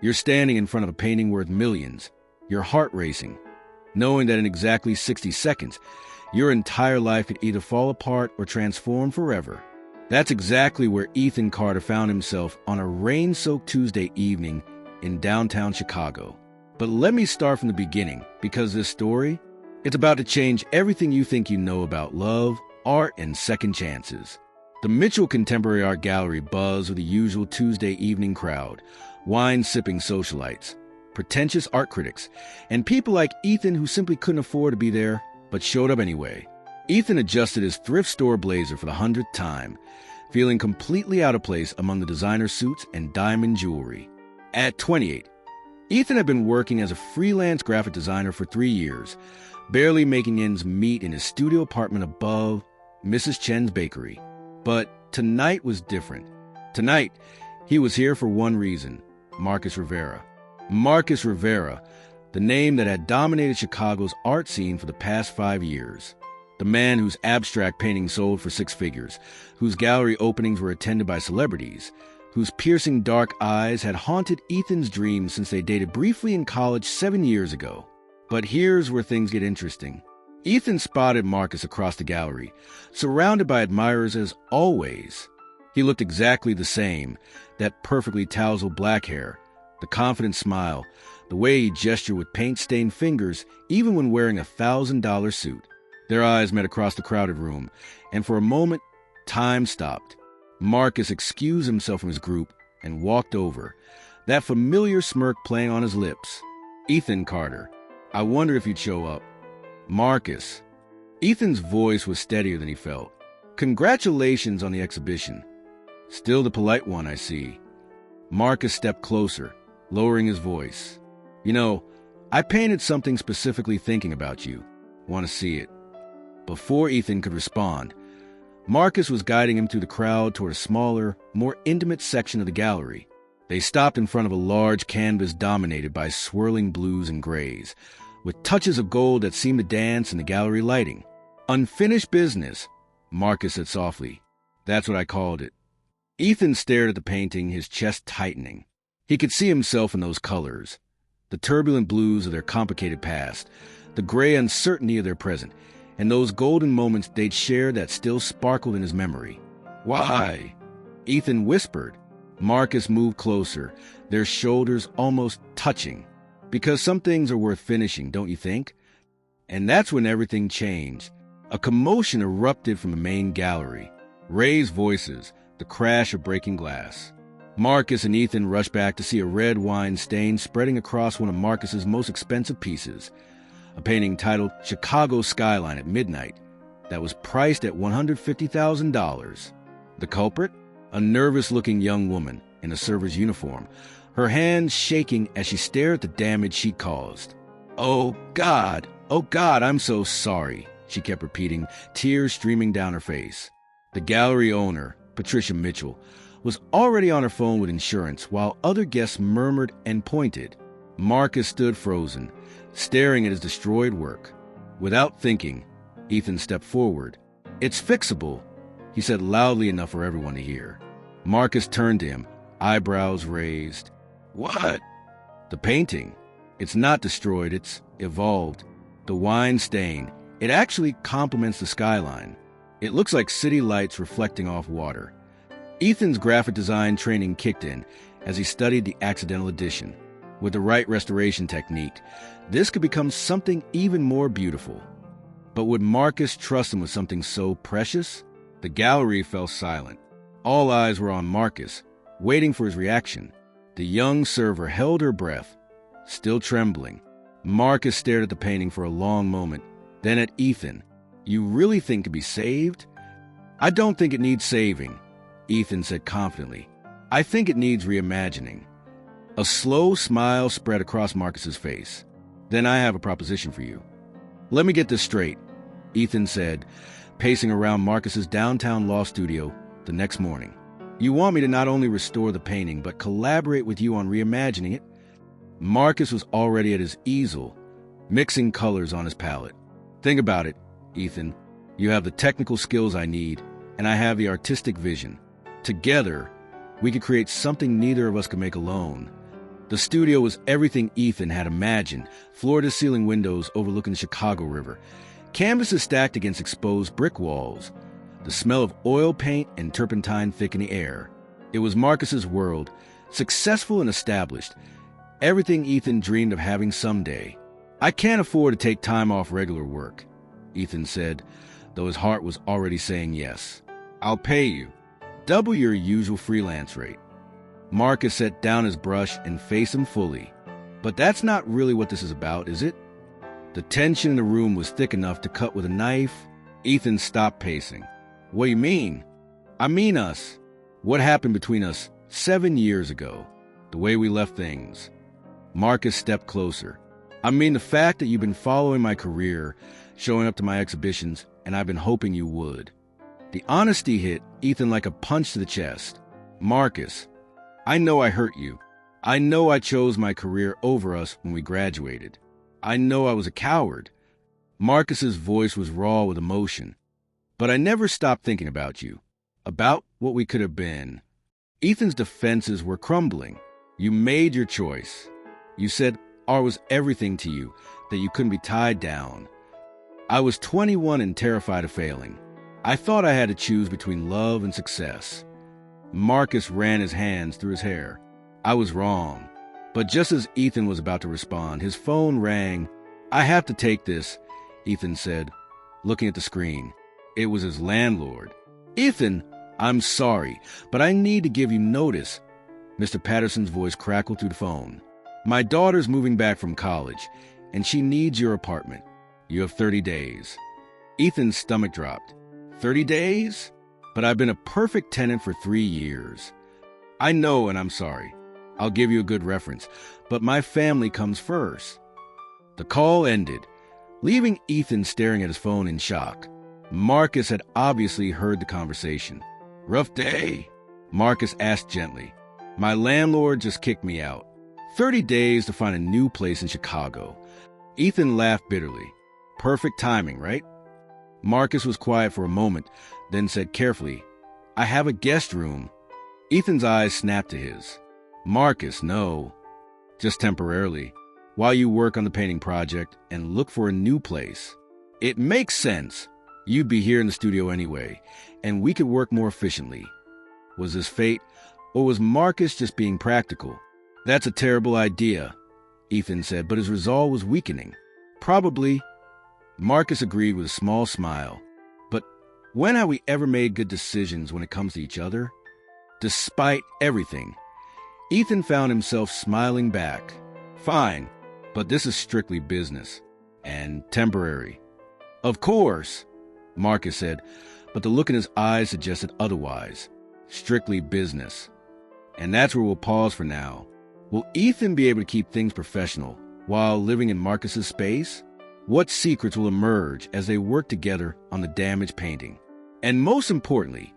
You're standing in front of a painting worth millions, your heart racing, knowing that in exactly 60 seconds, your entire life could either fall apart or transform forever. That's exactly where Ethan Carter found himself on a rain-soaked Tuesday evening in downtown Chicago. But let me start from the beginning, because this story, it's about to change everything you think you know about love, art, and second chances. The Mitchell Contemporary Art Gallery buzzed with the usual Tuesday evening crowd, wine-sipping socialites, pretentious art critics, and people like Ethan who simply couldn't afford to be there, but showed up anyway. Ethan adjusted his thrift store blazer for the 100th time, feeling completely out of place among the designer suits and diamond jewelry. At 28, Ethan had been working as a freelance graphic designer for 3 years, barely making ends meet in his studio apartment above Mrs. Chen's bakery. But tonight was different. Tonight, he was here for one reason: Marcus Rivera. Marcus Rivera, the name that had dominated Chicago's art scene for the past 5 years. The man whose abstract paintings sold for 6 figures, whose gallery openings were attended by celebrities, whose piercing dark eyes had haunted Ethan's dreams since they dated briefly in college 7 years ago. But here's where things get interesting. Ethan spotted Marcus across the gallery, surrounded by admirers as always. He looked exactly the same, that perfectly tousled black hair, the confident smile, the way he gestured with paint-stained fingers even when wearing a $1,000 suit. Their eyes met across the crowded room, and for a moment, time stopped. Marcus excused himself from his group and walked over, that familiar smirk playing on his lips. "Ethan Carter, I wonder if you'd show up." "Marcus." Ethan's voice was steadier than he felt. "Congratulations on the exhibition." "Still the polite one, I see." Marcus stepped closer, lowering his voice. "You know, I painted something specifically thinking about you. Want to see it?" Before Ethan could respond, Marcus was guiding him through the crowd toward a smaller, more intimate section of the gallery. They stopped in front of a large canvas dominated by swirling blues and grays, with touches of gold that seemed to dance in the gallery lighting. "Unfinished business," Marcus said softly. "That's what I called it." Ethan stared at the painting, his chest tightening. He could see himself in those colors, the turbulent blues of their complicated past, the gray uncertainty of their present, and those golden moments they'd shared that still sparkled in his memory. "Why?" Ethan whispered. Marcus moved closer, their shoulders almost touching. "Because some things are worth finishing, don't you think?" And that's when everything changed. A commotion erupted from the main gallery. Raised voices, the crash of breaking glass. Marcus and Ethan rushed back to see a red wine stain spreading across one of Marcus's most expensive pieces, a painting titled Chicago Skyline at Midnight that was priced at $150,000. The culprit? A nervous-looking young woman in a server's uniform, her hands shaking as she stared at the damage she'd caused. Oh God, I'm so sorry," she kept repeating, tears streaming down her face. The gallery owner, Patricia Mitchell, was already on her phone with insurance while other guests murmured and pointed. Marcus stood frozen, staring at his destroyed work. Without thinking, Ethan stepped forward. "It's fixable," he said loudly enough for everyone to hear. Marcus turned to him, eyebrows raised. "What?" "The painting. It's not destroyed, it's evolved. The wine stain, it actually complements the skyline. It looks like city lights reflecting off water." Ethan's graphic design training kicked in as he studied the accidental addition. With the right restoration technique, this could become something even more beautiful. But would Marcus trust him with something so precious? The gallery fell silent. All eyes were on Marcus, waiting for his reaction. The young server held her breath, still trembling. Marcus stared at the painting for a long moment, then at Ethan. "You really think it could be saved?" "I don't think it needs saving," Ethan said confidently. "I think it needs reimagining." A slow smile spread across Marcus's face. "Then I have a proposition for you." "Let me get this straight," Ethan said, pacing around Marcus's downtown law studio the next morning. "You want me to not only restore the painting, but collaborate with you on reimagining it?" Marcus was already at his easel, mixing colors on his palette. "Think about it, Ethan. You have the technical skills I need, and I have the artistic vision. Together, we could create something neither of us could make alone. The studio was everything Ethan had imagined, floor-to-ceiling windows overlooking the Chicago River, canvases stacked against exposed brick walls, the smell of oil paint and turpentine thick in the air. It was Marcus's world, successful and established, everything Ethan dreamed of having someday. "I can't afford to take time off regular work," Ethan said, though his heart was already saying yes. "I'll pay you double your usual freelance rate." Marcus set down his brush and faced him fully. "But that's not really what this is about, is it?" The tension in the room was thick enough to cut with a knife. Ethan stopped pacing. "What do you mean?" "I mean us. What happened between us 7 years ago. The way we left things." Marcus stepped closer. "I mean the fact that you've been following my career, showing up to my exhibitions, and I've been hoping you would." The honesty hit Ethan like a punch to the chest. "Marcus, I know I hurt you. I know I chose my career over us when we graduated. I know I was a coward." Marcus's voice was raw with emotion. "But I never stopped thinking about you, about what we could have been." Ethan's defenses were crumbling. "You made your choice. You said art was everything to you, that you couldn't be tied down. I was 21 and terrified of failing. I thought I had to choose between love and success." Marcus ran his hands through his hair. "I was wrong." But just as Ethan was about to respond, his phone rang. "I have to take this," Ethan said, looking at the screen. It was his landlord. "Ethan, I'm sorry, but I need to give you notice." Mr. Patterson's voice crackled through the phone. "My daughter's moving back from college, and she needs your apartment. You have 30 days. Ethan's stomach dropped. 30 days? But I've been a perfect tenant for 3 years. "I know, and I'm sorry. I'll give you a good reference, but my family comes first." The call ended, leaving Ethan staring at his phone in shock. Marcus had obviously heard the conversation. "Rough day?" Marcus asked gently. "My landlord just kicked me out. 30 days to find a new place in Chicago." Ethan laughed bitterly. "Perfect timing, right?" Marcus was quiet for a moment, then said carefully, "I have a guest room." Ethan's eyes snapped to his. "Marcus, no. Just temporarily, while you work on the painting project and look for a new place." "It makes sense. You'd be here in the studio anyway, and we could work more efficiently." Was this fate, or was Marcus just being practical? "That's a terrible idea," Ethan said, but his resolve was weakening. "Probably." Marcus agreed with a small smile. "But when have we ever made good decisions when it comes to each other?" Despite everything, Ethan found himself smiling back. "Fine, but this is strictly business. And temporary." "Of course," Marcus said, but the look in his eyes suggested otherwise. Strictly business. And that's where we'll pause for now. Will Ethan be able to keep things professional while living in Marcus's space? What secrets will emerge as they work together on the damaged painting? And most importantly,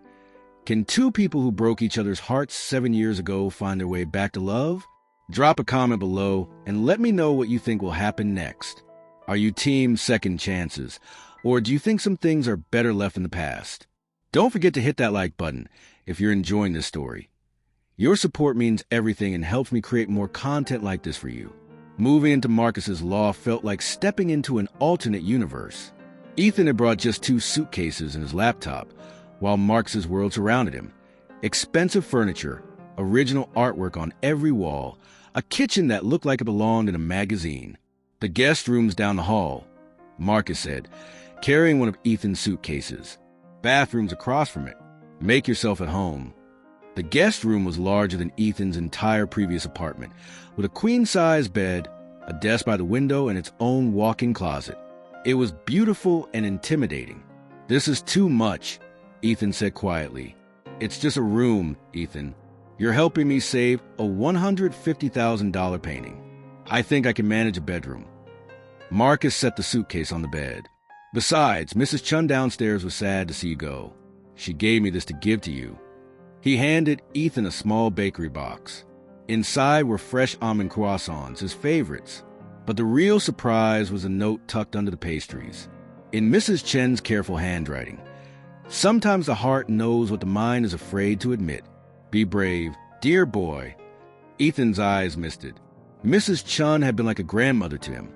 can two people who broke each other's hearts 7 years ago find their way back to love? Drop a comment below and let me know what you think will happen next. Are you team second chances, or do you think some things are better left in the past? Don't forget to hit that like button if you're enjoying this story. Your support means everything and helps me create more content like this for you. Moving into Marcus's loft felt like stepping into an alternate universe. Ethan had brought just 2 suitcases and his laptop, while Marcus's world surrounded him. Expensive furniture, original artwork on every wall, a kitchen that looked like it belonged in a magazine. "The guest room's down the hall," Marcus said, carrying one of Ethan's suitcases. "Bathroom's across from it. Make yourself at home." The guest room was larger than Ethan's entire previous apartment, with a queen-size bed, a desk by the window, and its own walk-in closet. It was beautiful and intimidating. "This is too much," Ethan said quietly. "It's just a room, Ethan. You're helping me save a $150,000 painting. I think I can manage a bedroom." Marcus set the suitcase on the bed. "Besides, Mrs. Chun downstairs was sad to see you go. She gave me this to give to you." He handed Ethan a small bakery box. Inside were fresh almond croissants, his favorites. But the real surprise was a note tucked under the pastries. In Mrs. Chen's careful handwriting, "Sometimes the heart knows what the mind is afraid to admit. Be brave, dear boy." Ethan's eyes misted. Mrs. Chun had been like a grandmother to him,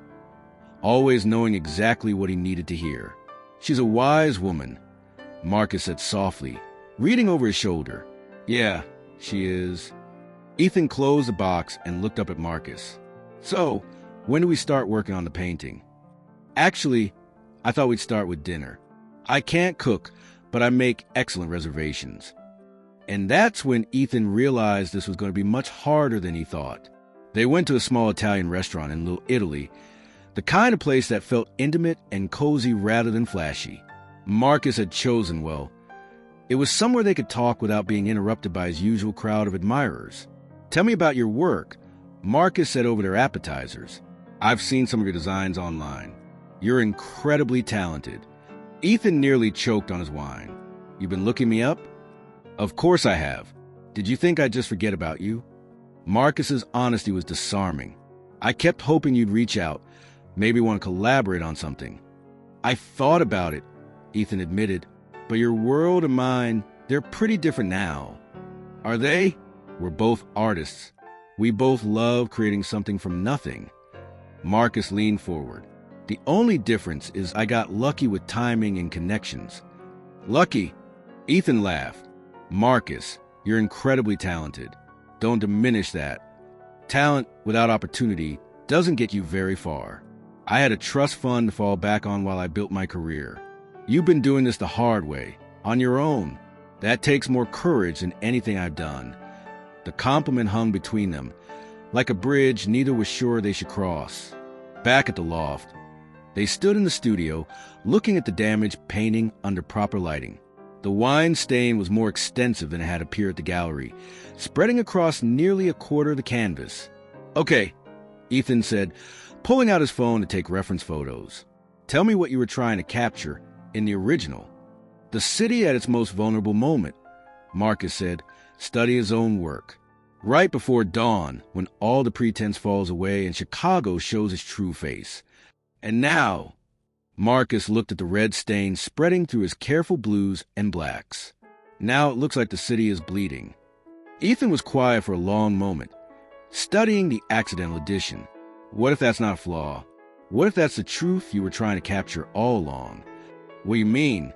always knowing exactly what he needed to hear. She's a wise woman, Marcus said softly, reading over his shoulder. Yeah, she is. Ethan closed the box and looked up at Marcus. So, when do we start working on the painting? Actually, I thought we'd start with dinner. I can't cook, but I make excellent reservations. And that's when Ethan realized this was going to be much harder than he thought. They went to a small Italian restaurant in Little Italy, the kind of place that felt intimate and cozy rather than flashy. Marcus had chosen well. It was somewhere they could talk without being interrupted by his usual crowd of admirers. Tell me about your work, Marcus said over their appetizers. I've seen some of your designs online. You're incredibly talented. Ethan nearly choked on his wine. You've been looking me up? Of course I have. Did you think I'd just forget about you? Marcus's honesty was disarming. I kept hoping you'd reach out, maybe want to collaborate on something. I thought about it, Ethan admitted, but your world and mine, they're pretty different now. Are they? We're both artists. We both love creating something from nothing. Marcus leaned forward. The only difference is I got lucky with timing and connections. Lucky? Ethan laughed. Marcus, you're incredibly talented. Don't diminish that. Talent without opportunity doesn't get you very far. I had a trust fund to fall back on while I built my career. You've been doing this the hard way, on your own. That takes more courage than anything I've done. The compliment hung between them. Like a bridge neither was sure they should cross. Back at the loft, they stood in the studio, looking at the damaged painting under proper lighting. The wine stain was more extensive than it had appeared at the gallery, spreading across nearly a quarter of the canvas. Okay, Ethan said, pulling out his phone to take reference photos. Tell me what you were trying to capture in the original. The city at its most vulnerable moment, Marcus said, study his own work. Right before dawn, when all the pretense falls away and Chicago shows its true face. And now, Marcus looked at the red stain spreading through his careful blues and blacks. Now it looks like the city is bleeding. Ethan was quiet for a long moment, studying the accidental addition. What if that's not a flaw? What if that's the truth you were trying to capture all along? What do you mean?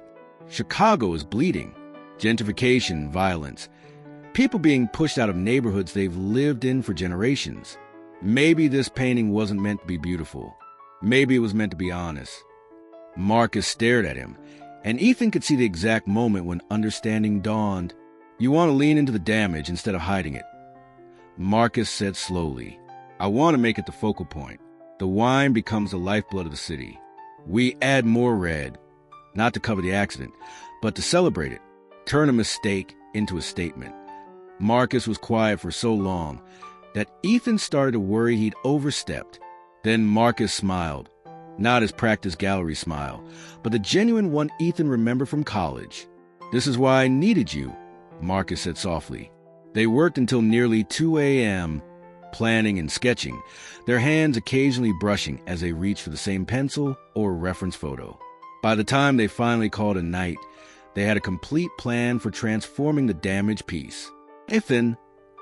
Chicago is bleeding. Gentrification, violence. People being pushed out of neighborhoods they've lived in for generations. Maybe this painting wasn't meant to be beautiful. Maybe it was meant to be honest. Marcus stared at him, and Ethan could see the exact moment when understanding dawned. You want to lean into the damage instead of hiding it. Marcus said slowly, I want to make it the focal point. The wine becomes the lifeblood of the city. We add more red, not to cover the accident, but to celebrate it, turn a mistake into a statement. Marcus was quiet for so long that Ethan started to worry he'd overstepped. Then Marcus smiled. Not his practiced gallery smile, but the genuine one Ethan remembered from college. This is why I needed you, Marcus said softly. They worked until nearly 2 a.m., planning and sketching, their hands occasionally brushing as they reached for the same pencil or reference photo. By the time they finally called a night, they had a complete plan for transforming the damaged piece. Ethan,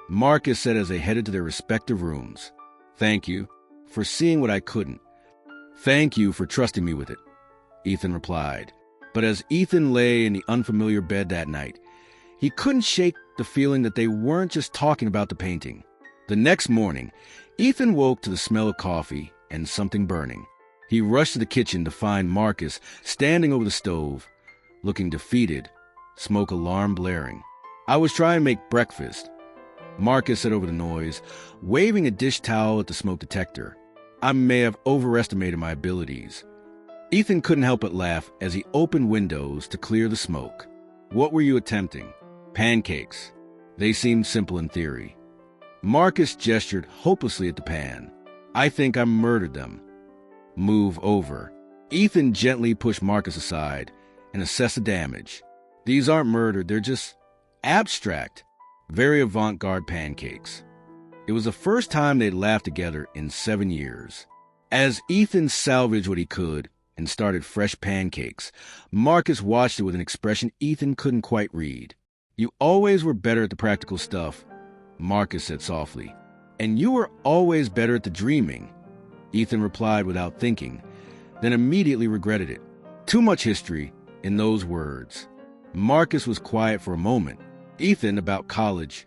Marcus said as they headed to their respective rooms. Thank you for seeing what I couldn't. Thank you for trusting me with it, Ethan replied. But as Ethan lay in the unfamiliar bed that night, he couldn't shake the feeling that they weren't just talking about the painting. The next morning, Ethan woke to the smell of coffee and something burning. He rushed to the kitchen to find Marcus standing over the stove, looking defeated, smoke alarm blaring. I was trying to make breakfast, Marcus said over the noise, waving a dish towel at the smoke detector. I may have overestimated my abilities. Ethan couldn't help but laugh as he opened windows to clear the smoke. What were you attempting? Pancakes. They seemed simple in theory. Marcus gestured hopelessly at the pan. I think I murdered them. Move over. Ethan gently pushed Marcus aside and assessed the damage. These aren't murdered, they're just abstract, very avant-garde pancakes. It was the first time they'd laughed together in 7 years. As Ethan salvaged what he could and started fresh pancakes, Marcus watched it with an expression Ethan couldn't quite read. You always were better at the practical stuff, Marcus said softly. And you were always better at the dreaming, Ethan replied without thinking, then immediately regretted it. Too much history in those words. Marcus was quiet for a moment. Ethan, about college.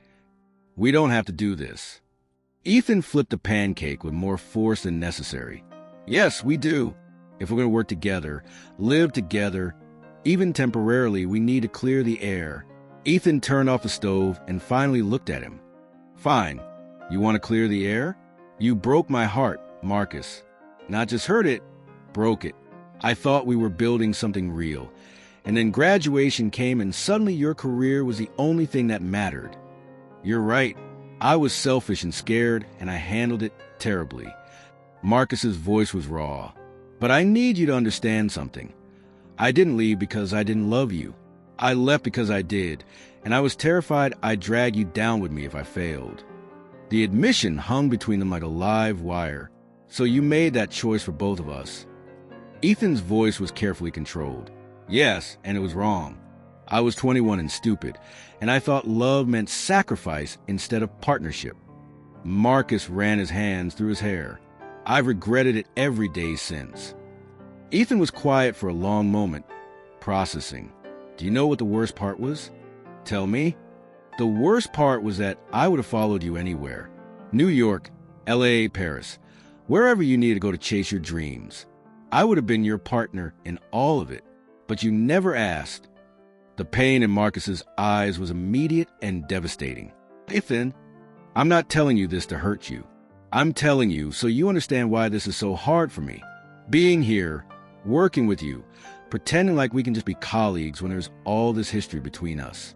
We don't have to do this. Ethan flipped a pancake with more force than necessary. Yes, we do. If we're going to work together, live together, even temporarily, we need to clear the air. Ethan turned off the stove and finally looked at him. Fine. You want to clear the air? You broke my heart, Marcus. Not just hurt it, broke it. I thought we were building something real. And then graduation came and suddenly your career was the only thing that mattered. You're right. I was selfish and scared, and I handled it terribly. Marcus's voice was raw. But I need you to understand something. I didn't leave because I didn't love you. I left because I did, and I was terrified I'd drag you down with me if I failed. The admission hung between them like a live wire. So you made that choice for both of us. Ethan's voice was carefully controlled. Yes, and it was wrong. I was 21 and stupid, and I thought love meant sacrifice instead of partnership. Marcus ran his hands through his hair. I've regretted it every day since. Ethan was quiet for a long moment, processing. Do you know what the worst part was? Tell me. The worst part was that I would have followed you anywhere. New York, LA, Paris, wherever you needed to go to chase your dreams. I would have been your partner in all of it, but you never asked. The pain in Marcus's eyes was immediate and devastating. Ethan, I'm not telling you this to hurt you. I'm telling you so you understand why this is so hard for me. Being here, working with you, pretending like we can just be colleagues when there's all this history between us.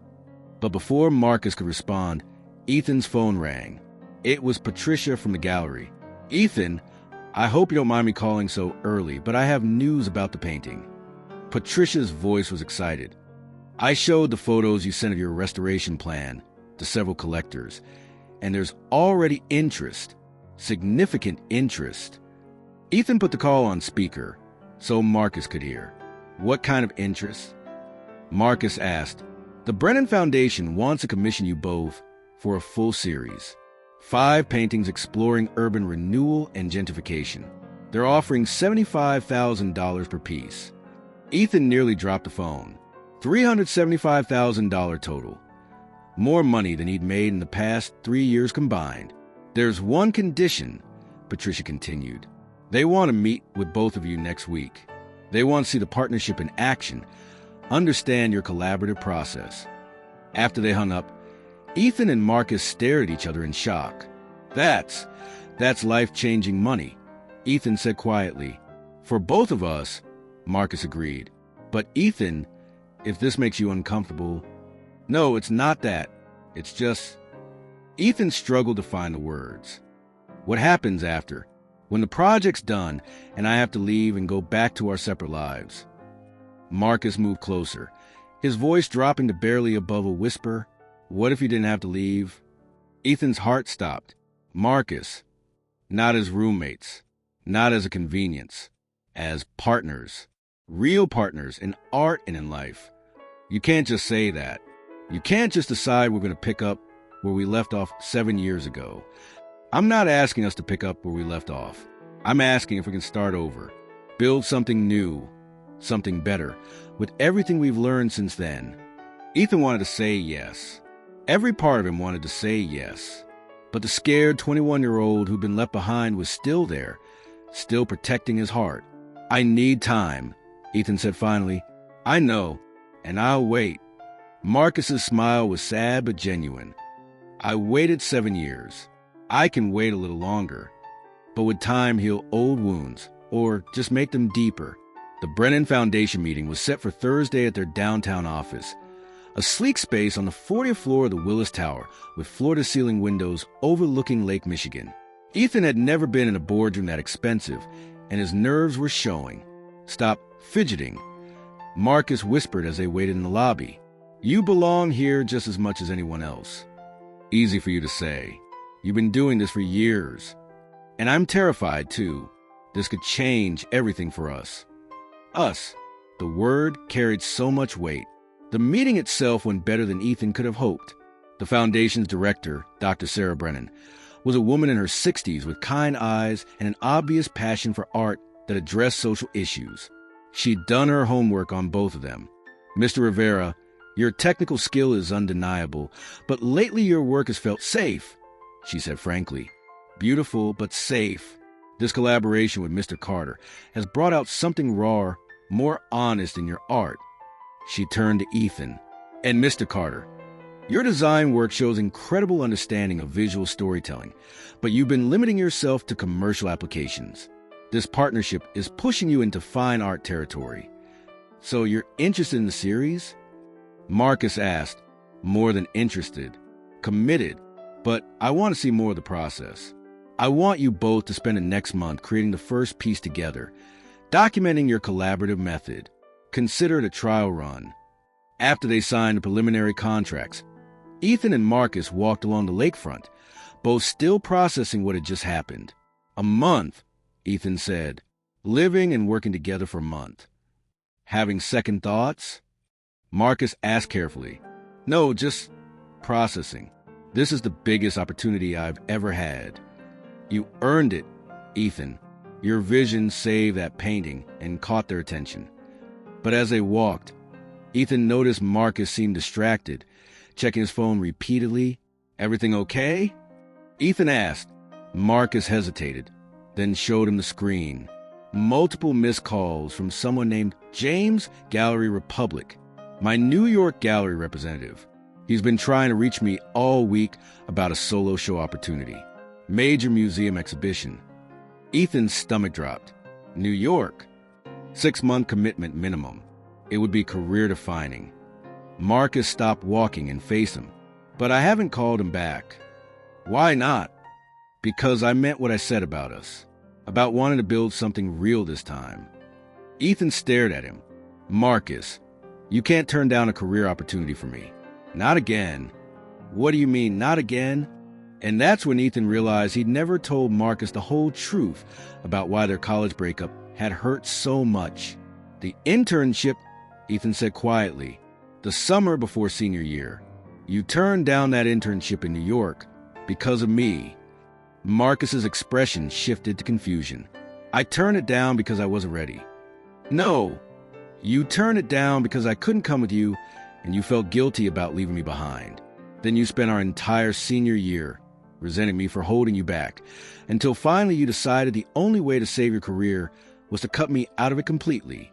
But before Marcus could respond, Ethan's phone rang. It was Patricia from the gallery. Ethan, I hope you don't mind me calling so early, but I have news about the painting. Patricia's voice was excited. I showed the photos you sent of your restoration plan to several collectors, and there's already interest, significant interest. Ethan put the call on speaker so Marcus could hear. What kind of interest? Marcus asked. The Brennan Foundation wants to commission you both for a full series. 5 paintings exploring urban renewal and gentrification. They're offering $75,000 per piece. Ethan nearly dropped the phone. $375,000 total. More money than he'd made in the past 3 years combined. There's one condition, Patricia continued. They want to meet with both of you next week. They want to see the partnership in action, understand your collaborative process. After they hung up, Ethan and Marcus stared at each other in shock. That's life-changing money, Ethan said quietly. For both of us, Marcus agreed. But Ethan, if this makes you uncomfortable... No, it's not that. It's just... Ethan struggled to find the words. What happens after? When the project's done and I have to leave and go back to our separate lives. Marcus moved closer, his voice dropping to barely above a whisper. What if you didn't have to leave? Ethan's heart stopped. Marcus, not as roommates, not as a convenience, as partners, real partners in art and in life. You can't just say that. You can't just decide we're going to pick up where we left off 7 years ago. I'm not asking us to pick up where we left off. I'm asking if we can start over, build something new, something better, with everything we've learned since then. Ethan wanted to say yes. Every part of him wanted to say yes. But the scared 21-year-old who'd been left behind was still there, still protecting his heart. I need time, Ethan said finally. I know, and I'll wait. Marcus's smile was sad but genuine. I waited 7 years. I can wait a little longer. But would time heal old wounds, or just make them deeper? The Brennan Foundation meeting was set for Thursday at their downtown office, a sleek space on the 40th floor of the Willis Tower with floor-to-ceiling windows overlooking Lake Michigan. Ethan had never been in a boardroom that expensive, and his nerves were showing. Stop fidgeting, Marcus whispered as they waited in the lobby. You belong here just as much as anyone else. Easy for you to say. You've been doing this for years. And I'm terrified, too. This could change everything for us. Us. The word carried so much weight. The meeting itself went better than Ethan could have hoped. The foundation's director, Dr. Sarah Brennan, was a woman in her 60s with kind eyes and an obvious passion for art that addressed social issues. She'd done her homework on both of them. Mr. Rivera, your technical skill is undeniable, but lately your work has felt safe, she said frankly. Beautiful, but safe. This collaboration with Mr. Carter has brought out something raw, more honest in your art. She turned to Ethan. And Mr. Carter, your design work shows incredible understanding of visual storytelling, but you've been limiting yourself to commercial applications. This partnership is pushing you into fine art territory. So you're interested in the series? Marcus asked, more than interested, committed, but I want to see more of the process. I want you both to spend the next month creating the first piece together, documenting your collaborative method. Consider it a trial run. After they signed the preliminary contracts, Ethan and Marcus walked along the lakefront, both still processing what had just happened. A month, Ethan said, living and working together for a month. Having second thoughts? Marcus asked carefully. No, just processing. This is the biggest opportunity I've ever had. You earned it, Ethan. Your vision saved that painting and caught their attention. But as they walked, Ethan noticed Marcus seemed distracted, checking his phone repeatedly. Everything okay? Ethan asked. Marcus hesitated, then showed him the screen. Multiple missed calls from someone named James Gallery Republic, my New York gallery representative. He's been trying to reach me all week about a solo show opportunity. Major museum exhibition. Ethan's stomach dropped. New York. 6-month commitment minimum. It would be career-defining. Marcus stopped walking and faced him, but I haven't called him back. Why not? Because I meant what I said about us, about wanting to build something real this time. Ethan stared at him. Marcus, you can't turn down a career opportunity for me. Not again. What do you mean, not again? And that's when Ethan realized he'd never told Marcus the whole truth about why their college breakup had hurt so much. The internship, Ethan said quietly, the summer before senior year. You turned down that internship in New York because of me. Marcus's expression shifted to confusion. I turned it down because I wasn't ready. No, you turned it down because I couldn't come with you and you felt guilty about leaving me behind. Then you spent our entire senior year resenting me for holding you back, until finally you decided the only way to save your career was to cut me out of it completely.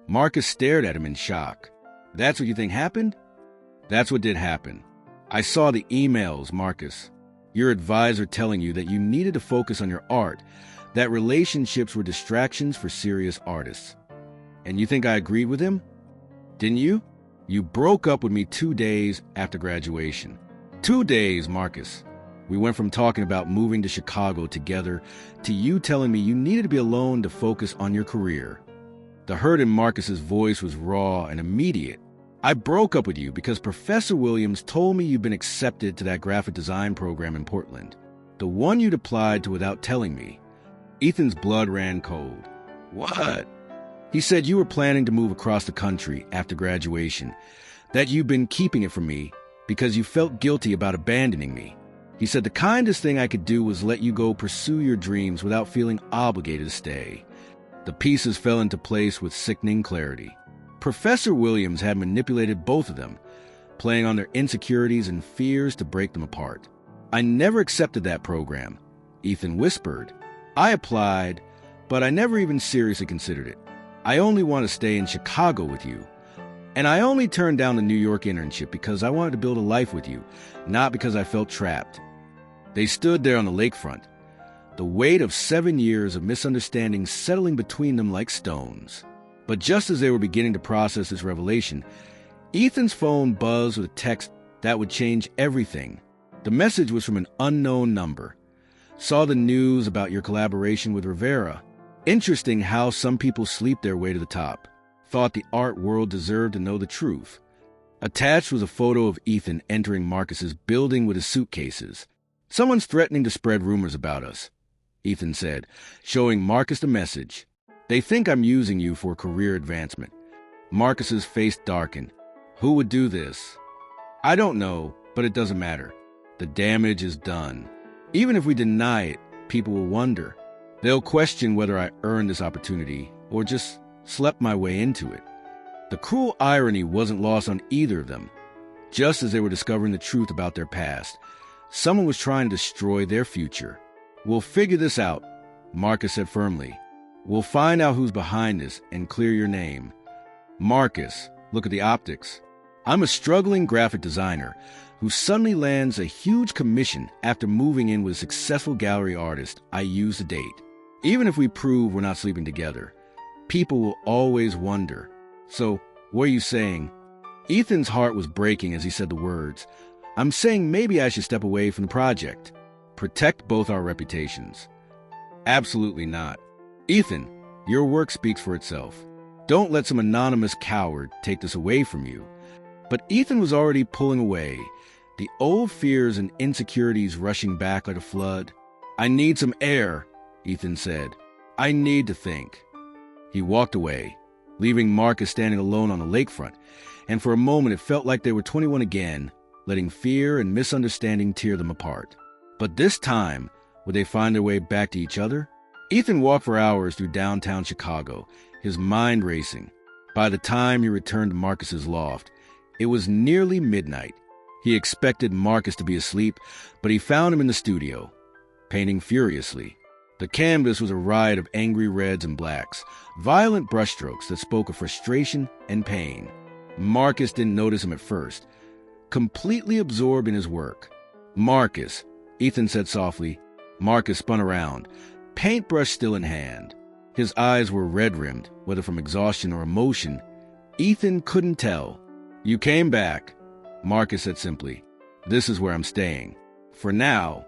Marcus stared at him in shock. That's what you think happened? That's what did happen. I saw the emails, Marcus. Your advisor telling you that you needed to focus on your art, that relationships were distractions for serious artists. And you think I agreed with him? Didn't you? You broke up with me 2 days after graduation. 2 days, Marcus. We went from talking about moving to Chicago together to you telling me you needed to be alone to focus on your career. The hurt in Marcus's voice was raw and immediate. I broke up with you because Professor Williams told me you'd been accepted to that graphic design program in Portland, the one you'd applied to without telling me. Ethan's blood ran cold. What? He said you were planning to move across the country after graduation, that you'd been keeping it from me because you felt guilty about abandoning me. He said the kindest thing I could do was let you go pursue your dreams without feeling obligated to stay. The pieces fell into place with sickening clarity. Professor Williams had manipulated both of them, playing on their insecurities and fears to break them apart. I never accepted that program, Ethan whispered. I applied, but I never even seriously considered it. I only want to stay in Chicago with you. And I only turned down the New York internship because I wanted to build a life with you, not because I felt trapped. They stood there on the lakefront, the weight of 7 years of misunderstanding settling between them like stones. But just as they were beginning to process this revelation, Ethan's phone buzzed with a text that would change everything. The message was from an unknown number. Saw the news about your collaboration with Rivera. Interesting how some people sleep their way to the top. Thought the art world deserved to know the truth. Attached was a photo of Ethan entering Marcus's building with his suitcases. Someone's threatening to spread rumors about us, Ethan said, showing Marcus the message. They think I'm using you for career advancement. Marcus's face darkened. Who would do this? I don't know, but it doesn't matter. The damage is done. Even if we deny it, people will wonder. They'll question whether I earned this opportunity or just slept my way into it. The cruel irony wasn't lost on either of them. Just as they were discovering the truth about their past, someone was trying to destroy their future. "We'll figure this out," Marcus said firmly. "We'll find out who's behind this and clear your name." Marcus, look at the optics. I'm a struggling graphic designer who suddenly lands a huge commission after moving in with a successful gallery artist I used to date. Even if we prove we're not sleeping together, people will always wonder. "So, what are you saying?" Ethan's heart was breaking as he said the words. "I'm saying maybe I should step away from the project. Protect both our reputations." "Absolutely not. Ethan, your work speaks for itself. Don't let some anonymous coward take this away from you." But Ethan was already pulling away, the old fears and insecurities rushing back like a flood. "I need some air," Ethan said. "I need to think." He walked away, leaving Marcus standing alone on the lakefront, and for a moment it felt like they were 21 again, letting fear and misunderstanding tear them apart. But this time, would they find their way back to each other? Ethan walked for hours through downtown Chicago, his mind racing. By the time he returned to Marcus's loft, it was nearly midnight. He expected Marcus to be asleep, but he found him in the studio, painting furiously. The canvas was a riot of angry reds and blacks, violent brushstrokes that spoke of frustration and pain. Marcus didn't notice him at first, completely absorbed in his work. "Marcus," Ethan said softly. Marcus spun around, paintbrush still in hand. His eyes were red-rimmed, whether from exhaustion or emotion. Ethan couldn't tell. "You came back," Marcus said simply. "This is where I'm staying. For now."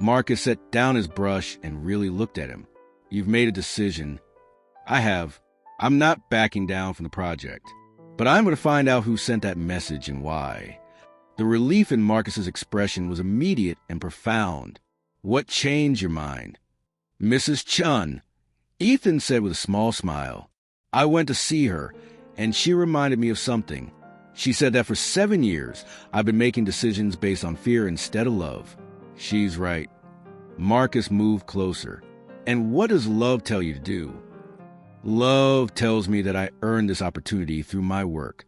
Marcus set down his brush and really looked at him. "You've made a decision." "I have. I'm not backing down from the project. But I'm going to find out who sent that message and why." The relief in Marcus's expression was immediate and profound. "What changed your mind?" "Mrs. Chun," Ethan said with a small smile. "I went to see her, and she reminded me of something. She said that for 7 years, I've been making decisions based on fear instead of love. She's right." Marcus moved closer. "And what does love tell you to do?" "Love tells me that I earned this opportunity through my work,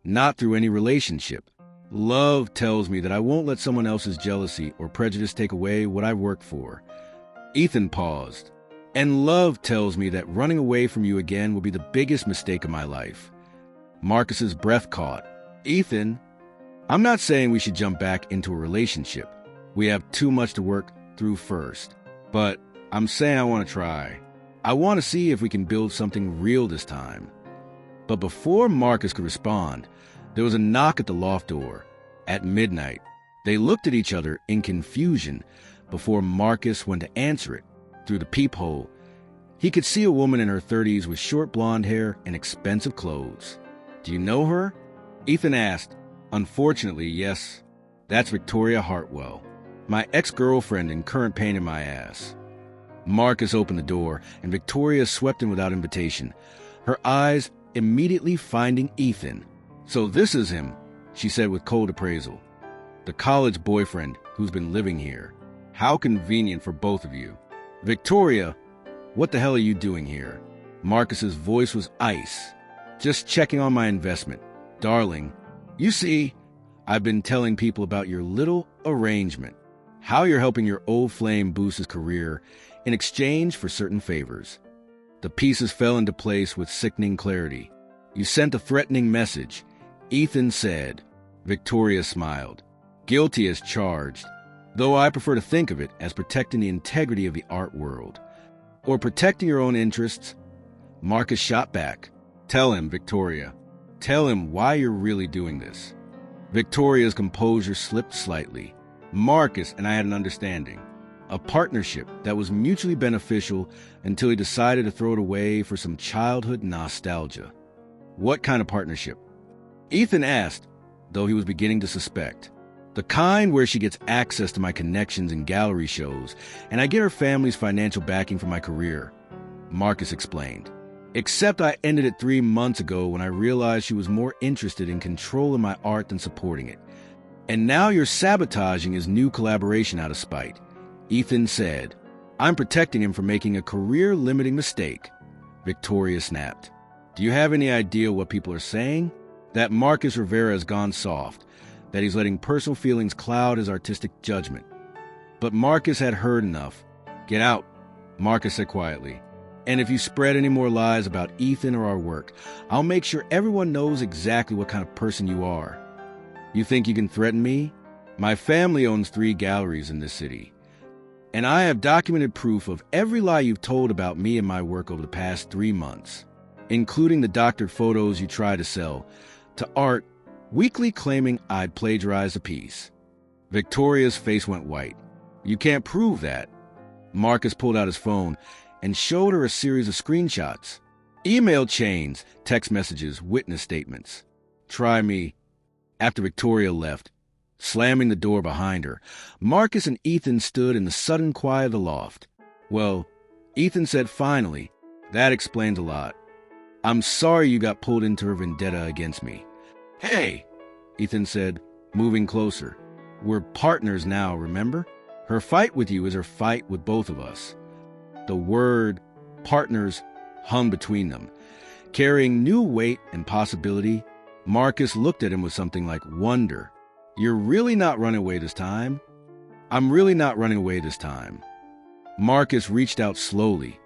not through any relationship. Love tells me that I won't let someone else's jealousy or prejudice take away what I've worked for." Ethan paused. "And love tells me that running away from you again will be the biggest mistake of my life." Marcus's breath caught. "Ethan, I'm not saying we should jump back into a relationship. We have too much to work through first. But I'm saying I want to try. I want to see if we can build something real this time." But before Marcus could respond, there was a knock at the loft door. At midnight, they looked at each other in confusion before Marcus went to answer it. Through the peephole, he could see a woman in her 30s with short blonde hair and expensive clothes. "Do you know her?" Ethan asked. "Unfortunately, yes. That's Victoria Hartwell, my ex-girlfriend and current pain in my ass." Marcus opened the door, and Victoria swept in without invitation, her eyes immediately finding Ethan. "So this is him," she said with cold appraisal. "The college boyfriend who's been living here. How convenient for both of you." "Victoria, what the hell are you doing here?" Marcus's voice was ice. "Just checking on my investment. Darling, you see, I've been telling people about your little arrangement, how you're helping your old flame boost his career in exchange for certain favors." The pieces fell into place with sickening clarity. "You sent a threatening message," Ethan said. Victoria smiled. "Guilty as charged, though I prefer to think of it as protecting the integrity of the art world. Or protecting your own interests." Marcus shot back. "Tell him, Victoria. Tell him why you're really doing this." Victoria's composure slipped slightly. "Marcus and I had an understanding. A partnership that was mutually beneficial until he decided to throw it away for some childhood nostalgia." "What kind of partnership?" Ethan asked, though he was beginning to suspect. "The kind where she gets access to my connections in gallery shows, and I get her family's financial backing for my career," Marcus explained. "Except I ended it 3 months ago when I realized she was more interested in controlling my art than supporting it. And now you're sabotaging his new collaboration out of spite." Ethan said. I'm protecting him from making a career-limiting mistake. Victoria snapped. Do you have any idea what people are saying? That Marcus Rivera has gone soft, that he's letting personal feelings cloud his artistic judgment. But Marcus had heard enough. Get out, Marcus said quietly. And if you spread any more lies about Ethan or our work, I'll make sure everyone knows exactly what kind of person you are. You think you can threaten me? My family owns 3 galleries in this city, and I have documented proof of every lie you've told about me and my work over the past 3 months, including the doctored photos you try to sell to art, weekly claiming I'd plagiarized a piece. Victoria's face went white. You can't prove that. Marcus pulled out his phone and showed her a series of screenshots. Email chains, text messages, witness statements. Try me. After Victoria left, slamming the door behind her, Marcus and Ethan stood in the sudden quiet of the loft. Well, Ethan said finally, that explains a lot. I'm sorry you got pulled into her vendetta against me. Hey, Ethan said, moving closer. We're partners now, remember? Her fight with you is her fight with both of us. The word partners hung between them, carrying new weight and possibility. Marcus looked at him with something like wonder. You're really not running away this time? I'm really not running away this time. Marcus reached out slowly,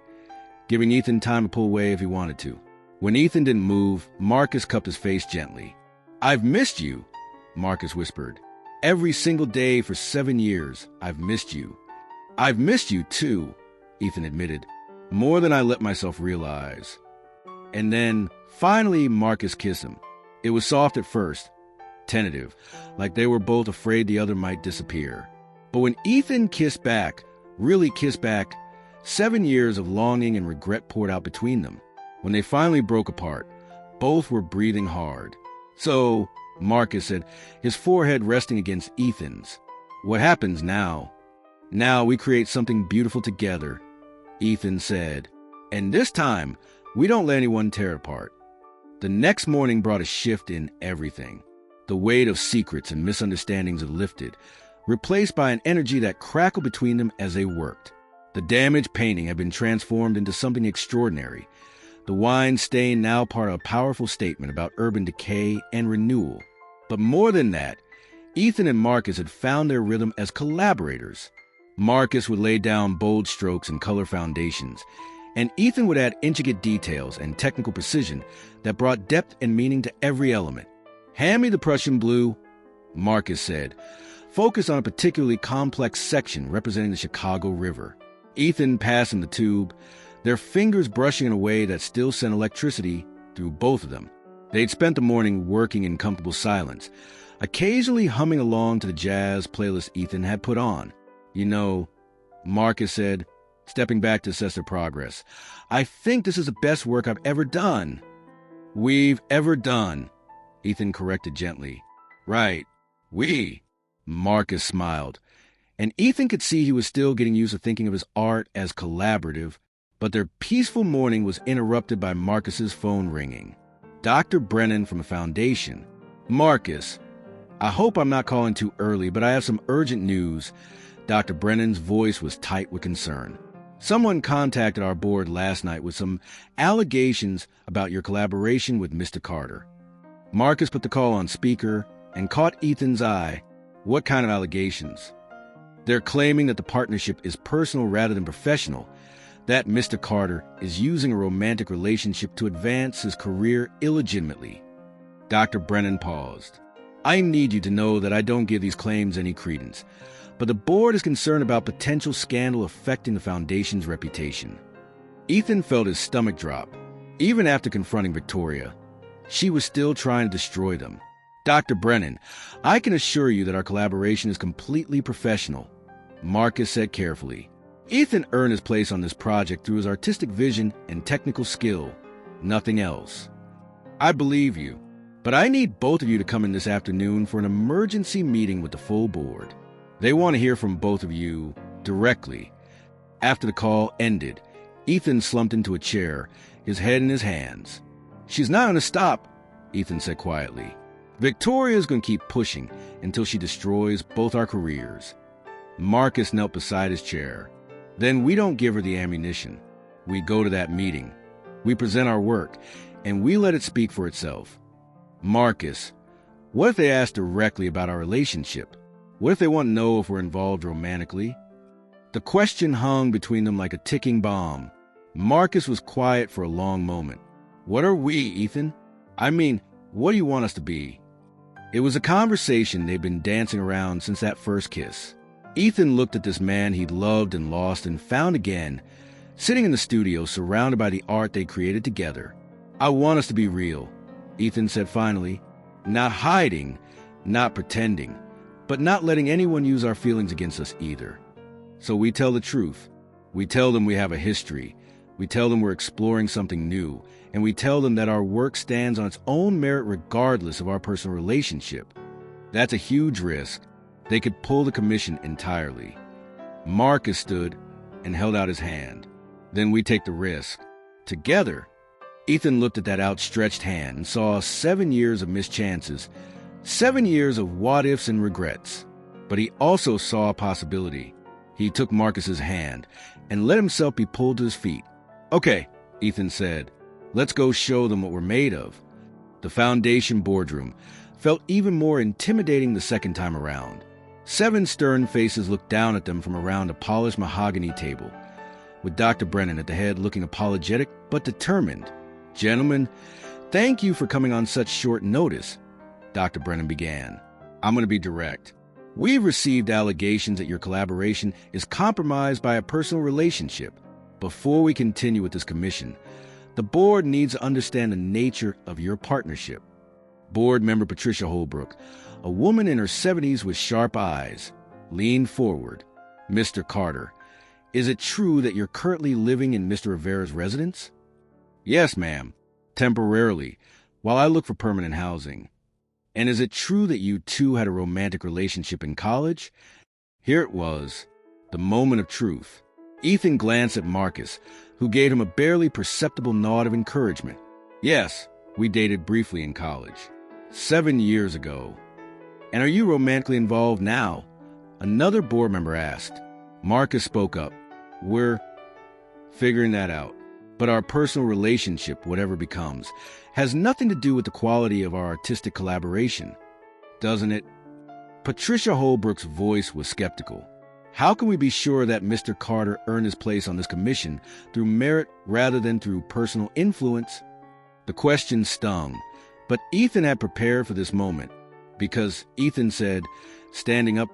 giving Ethan time to pull away if he wanted to. When Ethan didn't move, Marcus cupped his face gently. I've missed you, Marcus whispered. Every single day for 7 years, I've missed you. I've missed you too, Ethan admitted, more than I let myself realize. And then, finally, Marcus kissed him. It was soft at first, tentative, like they were both afraid the other might disappear. But when Ethan kissed back, really kissed back, 7 years of longing and regret poured out between them. When they finally broke apart, both were breathing hard. So, Marcus said, his forehead resting against Ethan's. What happens now? Now we create something beautiful together, Ethan said. And this time, we don't let anyone tear apart. The next morning brought a shift in everything. The weight of secrets and misunderstandings had lifted, replaced by an energy that crackled between them as they worked. The damaged painting had been transformed into something extraordinary. The wine stain now part of a powerful statement about urban decay and renewal. But more than that, Ethan and Marcus had found their rhythm as collaborators. Marcus would lay down bold strokes and color foundations, and Ethan would add intricate details and technical precision that brought depth and meaning to every element. Hand me the Prussian blue, Marcus said, focused on a particularly complex section representing the Chicago River. Ethan passed him the tube, their fingers brushing in a way that still sent electricity through both of them. They'd spent the morning working in comfortable silence, occasionally humming along to the jazz playlist Ethan had put on. You know, Marcus said, stepping back to assess their progress, I think this is the best work I've ever done. We've ever done, Ethan corrected gently. Right, we, Marcus smiled. And Ethan could see he was still getting used to thinking of his art as collaborative, but their peaceful morning was interrupted by Marcus's phone ringing. Dr. Brennan from the foundation. Marcus, I hope I'm not calling too early, but I have some urgent news. Dr. Brennan's voice was tight with concern. Someone contacted our board last night with some allegations about your collaboration with Mr. Carter. Marcus put the call on speaker and caught Ethan's eye. What kind of allegations? They're claiming that the partnership is personal rather than professional, that Mr. Carter is using a romantic relationship to advance his career illegitimately. Dr. Brennan paused. I need you to know that I don't give these claims any credence, but the board is concerned about potential scandal affecting the foundation's reputation. Ethan felt his stomach drop. Even after confronting Victoria, she was still trying to destroy them. Dr. Brennan, I can assure you that our collaboration is completely professional, Marcus said carefully. Ethan earned his place on this project through his artistic vision and technical skill, nothing else. I believe you, but I need both of you to come in this afternoon for an emergency meeting with the full board. They want to hear from both of you directly. After the call ended, Ethan slumped into a chair, his head in his hands. She's not going to stop, Ethan said quietly. Victoria's going to keep pushing until she destroys both our careers. Marcus knelt beside his chair. Then we don't give her the ammunition. We go to that meeting. We present our work, and we let it speak for itself. Marcus, what if they ask directly about our relationship? What if they want to know if we're involved romantically? The question hung between them like a ticking bomb. Marcus was quiet for a long moment. What are we, Ethan? I mean, what do you want us to be? It was a conversation they'd been dancing around since that first kiss. Ethan looked at this man he'd loved and lost and found again, sitting in the studio surrounded by the art they created together. I want us to be real, Ethan said finally. Not hiding, not pretending, but not letting anyone use our feelings against us either. So we tell the truth. We tell them we have a history. We tell them we're exploring something new. And we tell them that our work stands on its own merit regardless of our personal relationship. That's a huge risk. They could pull the commission entirely. Marcus stood and held out his hand. Then we take the risk. Together. Ethan looked at that outstretched hand and saw 7 years of missed chances, 7 years of what-ifs and regrets. But he also saw a possibility. He took Marcus's hand and let himself be pulled to his feet. Okay, Ethan said. Let's go show them what we're made of. The Foundation boardroom felt even more intimidating the second time around. 7 stern faces looked down at them from around a polished mahogany table, with Dr. Brennan at the head looking apologetic but determined. Gentlemen, thank you for coming on such short notice, Dr. Brennan began. I'm going to be direct. We've received allegations that your collaboration is compromised by a personal relationship. Before we continue with this commission, the board needs to understand the nature of your partnership. Board member Patricia Holbrook, a woman in her 70s with sharp eyes, leaned forward. Mr. Carter, is it true that you're currently living in Mr. Rivera's residence? Yes, ma'am. Temporarily, while I look for permanent housing. And is it true that you two had a romantic relationship in college? Here it was, the moment of truth. Ethan glanced at Marcus, who gave him a barely perceptible nod of encouragement. Yes, we dated briefly in college. 7 years ago. And are you romantically involved now? Another board member asked. Marcus spoke up. We're figuring that out. But our personal relationship, whatever it becomes, has nothing to do with the quality of our artistic collaboration, doesn't it? Patricia Holbrook's voice was skeptical. How can we be sure that Mr. Carter earned his place on this commission through merit rather than through personal influence? The question stung, but Ethan had prepared for this moment, because Ethan said, standing up,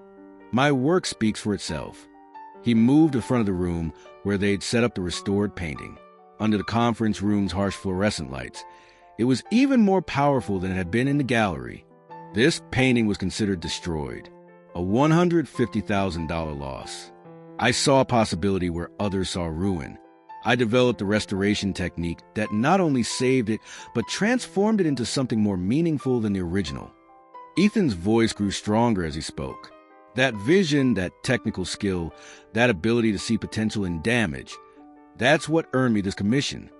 my work speaks for itself. He moved to the front of the room where they'd set up the restored painting. Under the conference room's harsh fluorescent lights, it was even more powerful than it had been in the gallery. This painting was considered destroyed, a $150,000 loss. I saw a possibility where others saw ruin. I developed a restoration technique that not only saved it, but transformed it into something more meaningful than the original. Ethan's voice grew stronger as he spoke. That vision, that technical skill, that ability to see potential in damage, that's what earned me this commission.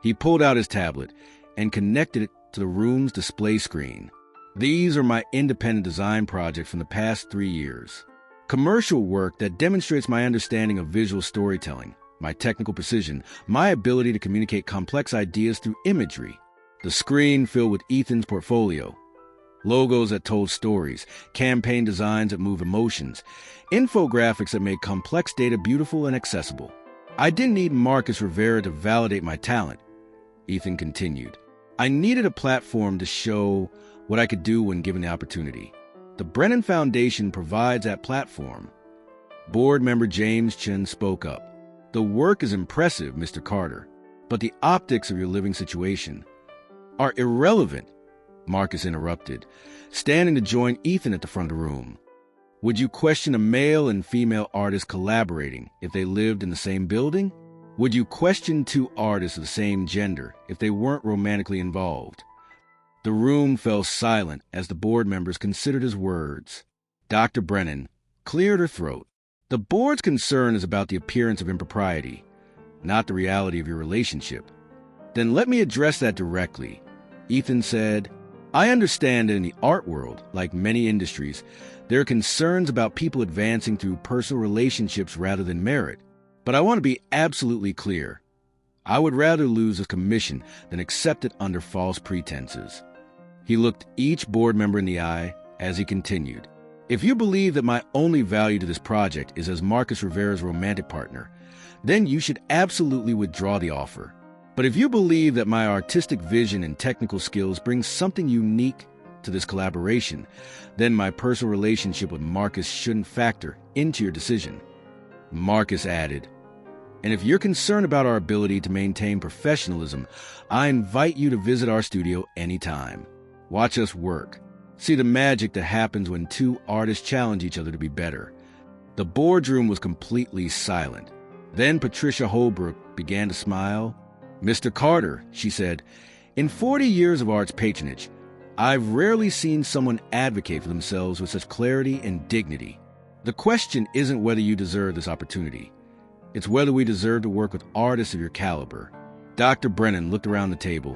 He pulled out his tablet and connected it to the room's display screen. These are my independent design projects from the past 3 years. Commercial work that demonstrates my understanding of visual storytelling, my technical precision, my ability to communicate complex ideas through imagery. The screen filled with Ethan's portfolio. Logos that told stories, campaign designs that move emotions, infographics that made complex data beautiful and accessible. I didn't need Marcus Rivera to validate my talent, Ethan continued. I needed a platform to show what I could do when given the opportunity. The Brennan Foundation provides that platform. Board member James Chen spoke up. The work is impressive, Mr. Carter, but the optics of your living situation are irrelevant, Marcus interrupted, standing to join Ethan at the front of the room. Would you question a male and female artist collaborating if they lived in the same building? Would you question 2 artists of the same gender if they weren't romantically involved? The room fell silent as the board members considered his words. Dr. Brennan cleared her throat. The board's concern is about the appearance of impropriety, not the reality of your relationship. Then let me address that directly. Ethan said, I understand that in the art world, like many industries, there are concerns about people advancing through personal relationships rather than merit. But I want to be absolutely clear. I would rather lose a commission than accept it under false pretenses. He looked each board member in the eye as he continued. If you believe that my only value to this project is as Marcus Rivera's romantic partner, then you should absolutely withdraw the offer. But if you believe that my artistic vision and technical skills bring something unique to this collaboration, then my personal relationship with Marcus shouldn't factor into your decision. Marcus added, and if you're concerned about our ability to maintain professionalism, I invite you to visit our studio anytime. Watch us work. See the magic that happens when two artists challenge each other to be better. The boardroom was completely silent. Then Patricia Holbrook began to smile. Mr. Carter, she said, in 40 years of arts patronage, I've rarely seen someone advocate for themselves with such clarity and dignity. The question isn't whether you deserve this opportunity. It's whether we deserve to work with artists of your caliber. Dr. Brennan looked around the table,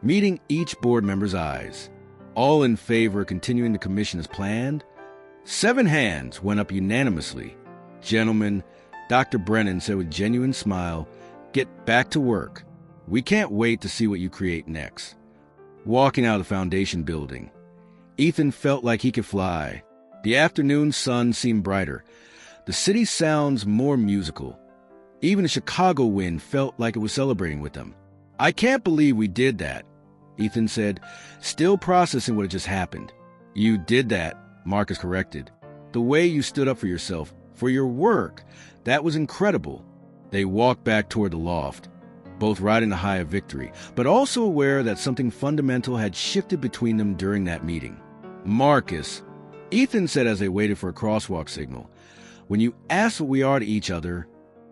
meeting each board member's eyes. All in favor of continuing the commission as planned? 7 hands went up unanimously. Gentlemen, Dr. Brennan said with genuine smile, get back to work. We can't wait to see what you create next. Walking out of the foundation building, Ethan felt like he could fly. The afternoon sun seemed brighter. The city's sounds more musical. Even the Chicago wind felt like it was celebrating with them. I can't believe we did that, Ethan said, still processing what had just happened. You did that, Marcus corrected. The way you stood up for yourself, for your work, that was incredible. They walked back toward the loft, both riding the high of victory, but also aware that something fundamental had shifted between them during that meeting. Marcus, Ethan said as they waited for a crosswalk signal, when you ask what we are to each other,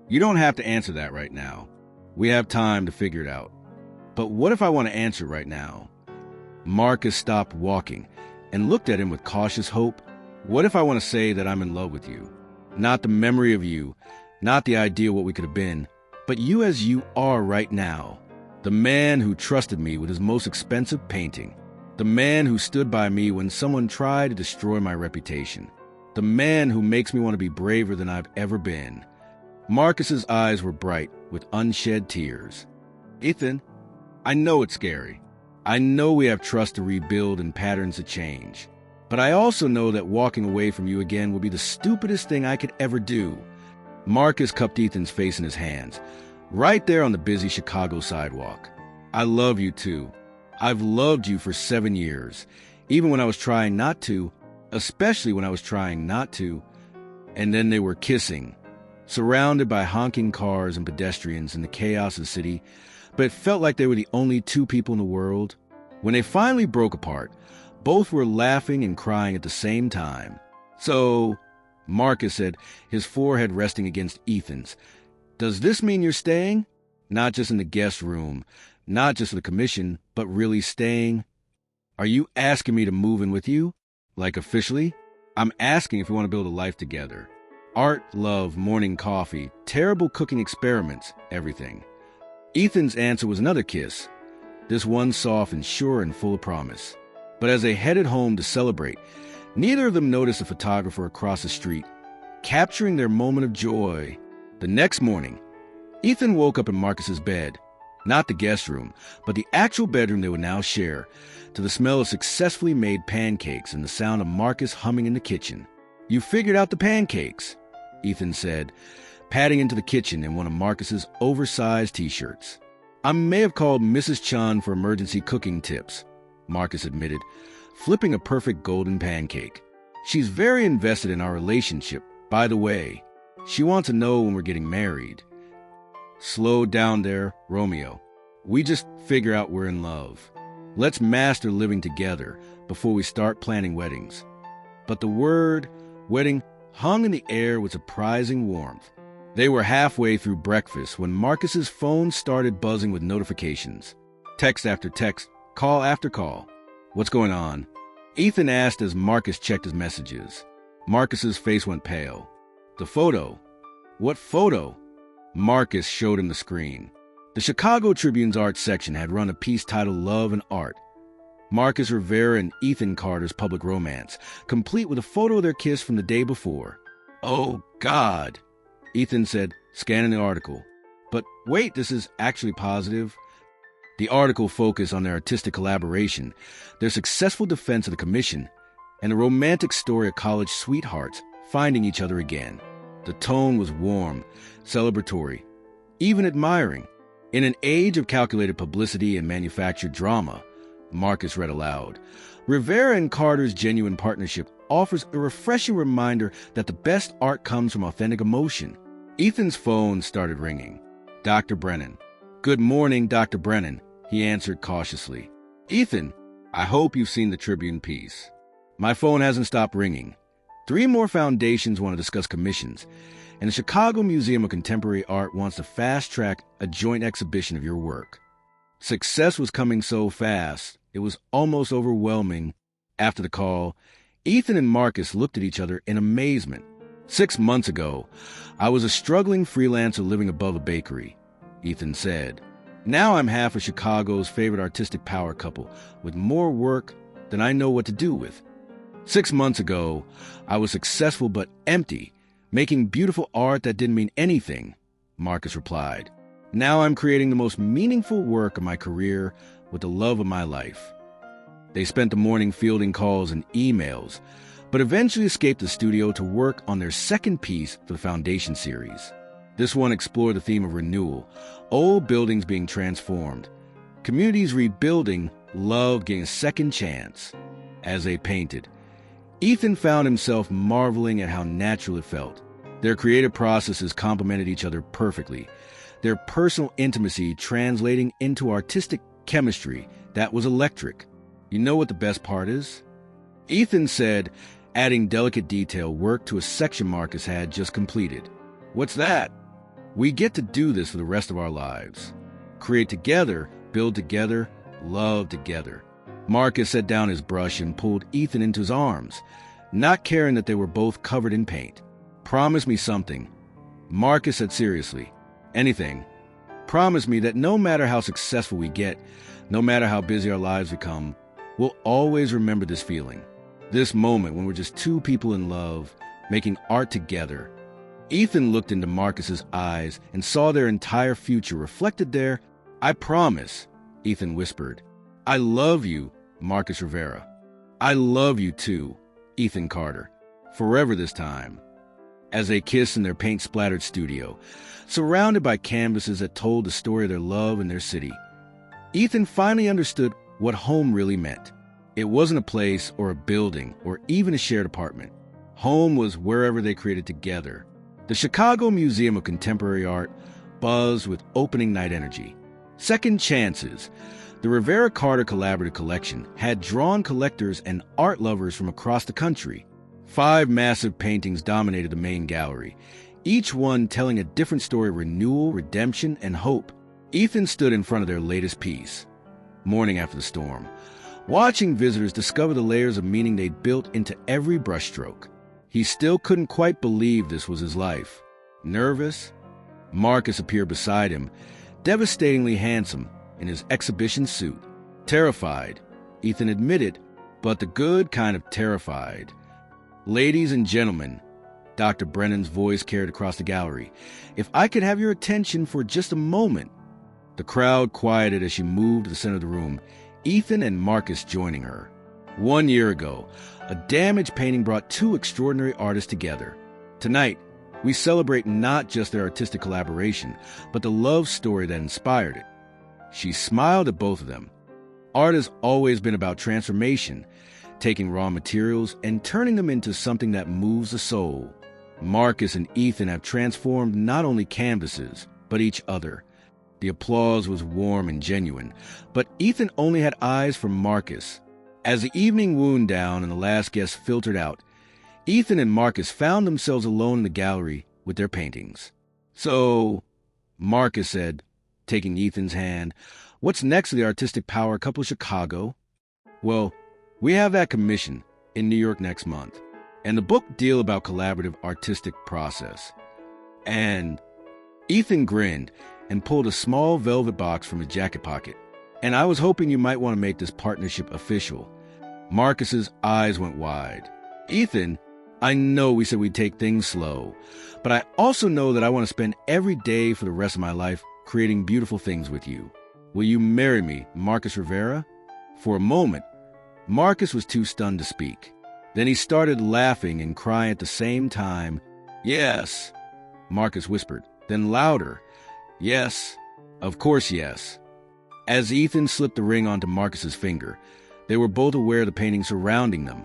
you don't have to answer that right now. We have time to figure it out. But what if I want to answer right now? Marcus stopped walking and looked at him with cautious hope. What if I want to say that I'm in love with you? Not the memory of you, not the idea of what we could have been, but you as you are right now. The man who trusted me with his most expensive painting. The man who stood by me when someone tried to destroy my reputation. The man who makes me want to be braver than I've ever been. Marcus's eyes were bright with unshed tears. Ethan, I know it's scary. I know we have trust to rebuild and patterns to change. But I also know that walking away from you again will be the stupidest thing I could ever do. Marcus cupped Ethan's face in his hands, right there on the busy Chicago sidewalk. I love you too. I've loved you for 7 years, even when I was trying not to, especially when I was trying not to. And then they were kissing, surrounded by honking cars and pedestrians in the chaos of the city, but it felt like they were the only 2 people in the world. When they finally broke apart, both were laughing and crying at the same time. So, Marcus said, his forehead resting against Ethan's, does this mean you're staying? Not just in the guest room, not just for the commission, but really staying? Are you asking me to move in with you? Like officially? I'm asking if we want to build a life together. Art, love, morning coffee, terrible cooking experiments, everything. Ethan's answer was another kiss, this one soft and sure and full of promise. But as they headed home to celebrate, neither of them noticed a photographer across the street, capturing their moment of joy. The next morning, Ethan woke up in Marcus's bed, not the guest room, but the actual bedroom they would now share, to the smell of successfully made pancakes and the sound of Marcus humming in the kitchen. You figured out the pancakes, Ethan said, padding into the kitchen in one of Marcus's oversized t-shirts. I may have called Mrs. Chun for emergency cooking tips, Marcus admitted, flipping a perfect golden pancake. She's very invested in our relationship, by the way. She wants to know when we're getting married. Slow down there, Romeo. We just figure out we're in love. Let's master living together before we start planning weddings. But the word wedding hung in the air with surprising warmth. They were halfway through breakfast when Marcus's phone started buzzing with notifications. Text after text, call after call. What's going on? Ethan asked as Marcus checked his messages. Marcus's face went pale. The photo. What photo? Marcus showed him the screen. The Chicago Tribune's art section had run a piece titled Love and Art. Marcus Rivera and Ethan Carter's public romance, complete with a photo of their kiss from the day before. "Oh, God," Ethan said, scanning the article. "But wait, this is actually positive." The article focused on their artistic collaboration, their successful defense of the commission, and a romantic story of college sweethearts finding each other again. The tone was warm, celebratory, even admiring. "In an age of calculated publicity and manufactured drama," Marcus read aloud, "Rivera and Carter's genuine partnership offers a refreshing reminder that the best art comes from authentic emotion." Ethan's phone started ringing. "Dr. Brennan." "Good morning, Dr. Brennan," he answered cautiously. "Ethan, I hope you've seen the Tribune piece." "My phone hasn't stopped ringing. 3 more foundations want to discuss commissions, and the Chicago Museum of Contemporary Art wants to fast-track a joint exhibition of your work." Success was coming so fast, it was almost overwhelming. After the call, Ethan and Marcus looked at each other in amazement. 6 months ago, I was a struggling freelancer living above a bakery, Ethan said. Now I'm half of Chicago's favorite artistic power couple, with more work than I know what to do with. 6 months ago, I was successful but empty, making beautiful art that didn't mean anything, Marcus replied. Now I'm creating the most meaningful work of my career with the love of my life. They spent the morning fielding calls and emails, but eventually escaped the studio to work on their second piece for the Foundation series. This one explored the theme of renewal, old buildings being transformed, communities rebuilding, love getting a second chance. As they painted, Ethan found himself marveling at how natural it felt. Their creative processes complemented each other perfectly, their personal intimacy translating into artistic chemistry that was electric. You know what the best part is? Ethan said, adding delicate detail work to a section Marcus had just completed. What's that? We get to do this for the rest of our lives. Create together, build together, love together. Marcus set down his brush and pulled Ethan into his arms, not caring that they were both covered in paint. Promise me something. Marcus said seriously. Anything. Promise me that no matter how successful we get, no matter how busy our lives become, we'll always remember this feeling. This moment when we're just two people in love, making art together. Ethan looked into Marcus's eyes and saw their entire future reflected there. I promise, Ethan whispered. I love you, Marcus Rivera. I love you too, Ethan Carter. Forever this time. As they kissed in their paint-splattered studio, surrounded by canvases that told the story of their love and their city, Ethan finally understood what home really meant. It wasn't a place or a building or even a shared apartment. Home was wherever they created together. The Chicago Museum of Contemporary Art buzzed with opening night energy. Second chances. The Rivera-Carter Collaborative Collection had drawn collectors and art lovers from across the country. 5 massive paintings dominated the main gallery, each one telling a different story of renewal, redemption, and hope. Ethan stood in front of their latest piece, Morning After the Storm, watching visitors discover the layers of meaning they'd built into every brushstroke. He still couldn't quite believe this was his life. Nervous? Marcus appeared beside him, devastatingly handsome in his exhibition suit. Terrified, Ethan admitted, but the good kind of terrified. Ladies and gentlemen, Dr. Brennan's voice carried across the gallery, if I could have your attention for just a moment. The crowd quieted as she moved to the center of the room, Ethan and Marcus joining her. 1 year ago, a damaged painting brought 2 extraordinary artists together. Tonight, we celebrate not just their artistic collaboration, but the love story that inspired it. She smiled at both of them. Art has always been about transformation, taking raw materials and turning them into something that moves the soul. Marcus and Ethan have transformed not only canvases, but each other. The applause was warm and genuine, but Ethan only had eyes for Marcus. As the evening wound down and the last guest filtered out, Ethan and Marcus found themselves alone in the gallery with their paintings. So, Marcus said, taking Ethan's hand, what's next for the artistic power couple Chicago? Well, we have that commission in New York next month, and the book deal about collaborative artistic process. And Ethan grinned and pulled a small velvet box from his jacket pocket. And I was hoping you might want to make this partnership official. Marcus's eyes went wide. Ethan, I know we said we'd take things slow, but I also know that I want to spend every day for the rest of my life creating beautiful things with you. Will you marry me, Marcus Rivera? For a moment, Marcus was too stunned to speak. Then he started laughing and crying at the same time. Yes, Marcus whispered, then louder. Yes, of course yes. As Ethan slipped the ring onto Marcus's finger, they were both aware of the painting surrounding them.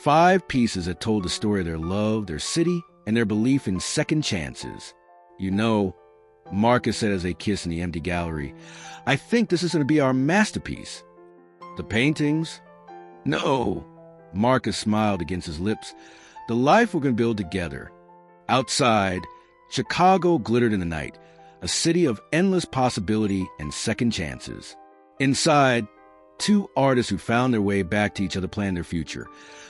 5 pieces that told the story of their love, their city, and their belief in second chances. You know, Marcus said as they kissed in the empty gallery, I think this is going to be our masterpiece. The paintings? No. Marcus smiled against his lips. The life we're going to build together. Outside, Chicago glittered in the night, a city of endless possibility and second chances. Inside, 2 artists who found their way back to each other planned their future,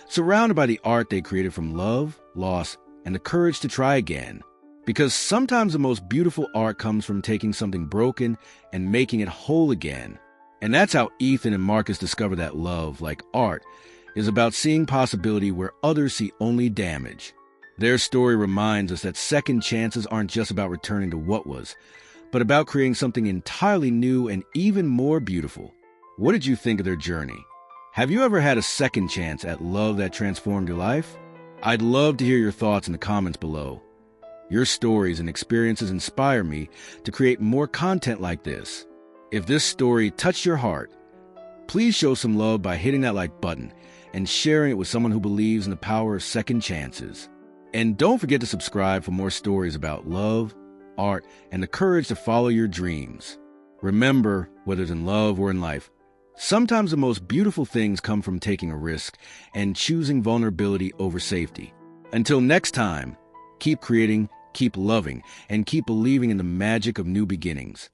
surrounded by the art they created from love, loss, and the courage to try again. Because sometimes the most beautiful art comes from taking something broken and making it whole again. And that's how Ethan and Marcus discovered that love, like art, is about seeing possibility where others see only damage. Their story reminds us that second chances aren't just about returning to what was, but about creating something entirely new and even more beautiful. What did you think of their journey? Have you ever had a second chance at love that transformed your life? I'd love to hear your thoughts in the comments below. Your stories and experiences inspire me to create more content like this. If this story touched your heart, please show some love by hitting that like button and sharing it with someone who believes in the power of second chances. And don't forget to subscribe for more stories about love, art, and the courage to follow your dreams. Remember, whether it's in love or in life, sometimes the most beautiful things come from taking a risk and choosing vulnerability over safety. Until next time, keep creating, keep loving, and keep believing in the magic of new beginnings.